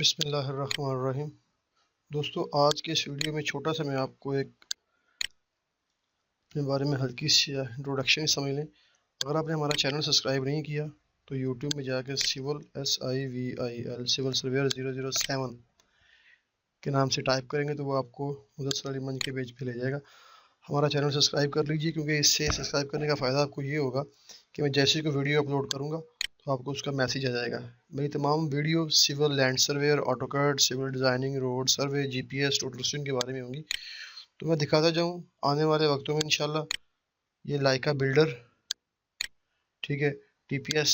بسم اللہ الرحمن الرحیم۔ دوستو، آج کے اس ویڈیو میں چھوٹا سا میں آپ کو ایک اپنے بارے میں ہلکی سی انٹروڈکشن سمجھ لیں۔ اگر آپ نے ہمارا چینل سبسکرائب نہیں کیا تو یوٹیوب میں جا کے SIVIL سول سرویئر 007 کے نام سے ٹائپ کریں گے تو وہ آپ کو مدثر علی منج کے پیج پہ لے جائے گا۔ ہمارا چینل سبسکرائب کر لیجیے، کیونکہ اس سے سبسکرائب کرنے کا فائدہ آپ کو یہ ہوگا کہ میں جیسے کوئی ویڈیو اپلوڈ کروں گا تو آپ کو اس کا میسیج آ جائے گا۔ میری تمام video civil land surveyor, AutoCAD, civil designing, road survey, GPS، total station کے بارے میں ہوں گی، تو میں دکھاتا جاؤں آنے والے وقتوں میں انشاءاللہ۔ یہ لائکا بلڈر، ٹھیک ہے، TPS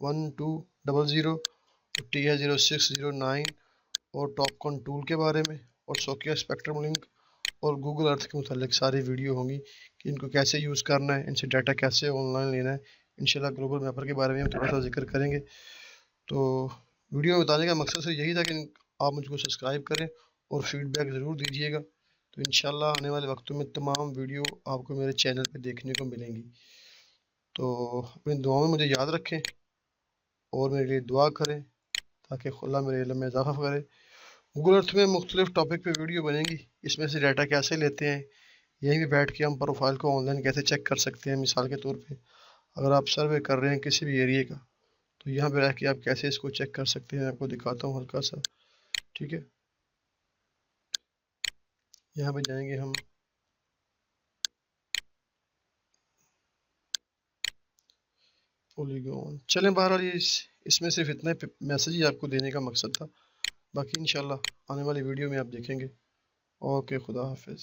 1200، TS 0609 اور ٹاپ کون ٹول کے بارے میں، اور سوکیا اسپیکٹرم لنک اور گوگل ارتھ کے متعلق ساری ویڈیو ہوں گی کہ ان کو کیسے یوز کرنا ہے، ان سے ڈیٹا کیسے آن لائن لینا ہے۔ انشاءاللہ گلوبل میپر کے بارے میں ہم تھوڑا سا ذکر کریں گے۔ تو ویڈیو میں بتانے کا مقصد سے یہی تھا کہ آپ مجھ کو سبسکرائب کریں اور فیڈ بیک ضرور دیجیے گا، تو انشاءاللہ آنے والے وقتوں میں تمام ویڈیو آپ کو میرے چینل پہ دیکھنے کو ملیں گی۔ تو اپنی دعاؤں میں مجھے یاد رکھیں اور میرے لیے دعا کریں تاکہ اللہ میرے علم میں اضافہ کرے۔ گوگل ارتھ میں مختلف ٹاپک پہ ویڈیو بنیں گی، اس میں سے ڈیٹا کیسے لیتے ہیں، یہیں بھی بیٹھ کے ہم پروفائل کو آن لائن کیسے چیک کر سکتے ہیں۔ مثال کے طور پہ اگر آپ سروے کر رہے ہیں کسی بھی ایریے کا، تو یہاں پہ رہ کے آپ کیسے اس کو چیک کر سکتے ہیں، آپ کو دکھاتا ہوں ہلکا سا، ٹھیک ہے۔ یہاں پہ جائیں گے ہم، پولیگون، چلیں بہرحال اس میں صرف اتنا میسیج ہی آپ کو دینے کا مقصد تھا، باقی انشاءاللہ آنے والی ویڈیو میں آپ دیکھیں گے۔ اوکے، خدا حافظ۔